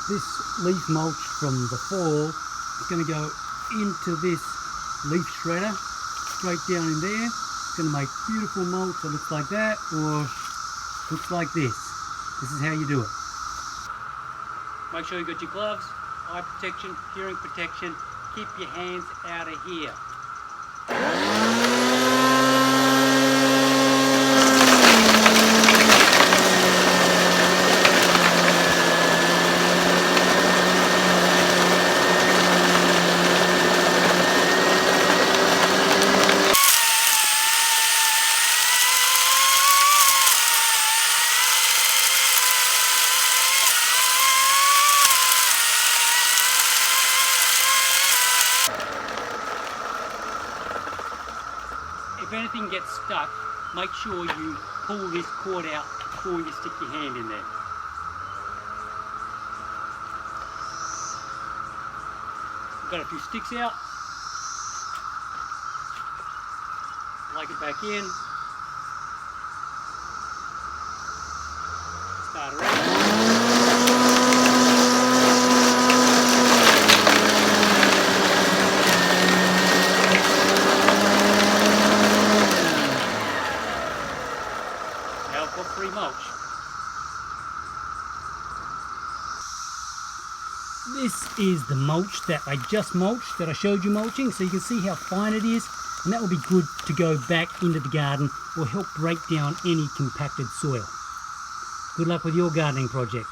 this leaf mulch from the fall is going to go into this leaf shredder, straight down in there. It's going to make beautiful mulch that looks like that, or looks like this. This is how you do it. Make sure you got your gloves, eye protection, hearing protection. Keep your hands out of here. If anything gets stuck, make sure you pull this cord out before you stick your hand in there. Got a few sticks out. Like it back in. Start around. Free mulch. This is the mulch that I just mulched, that I showed you mulching, so you can see how fine it is, and that will be good to go back into the garden or help break down any compacted soil. Good luck with your gardening project.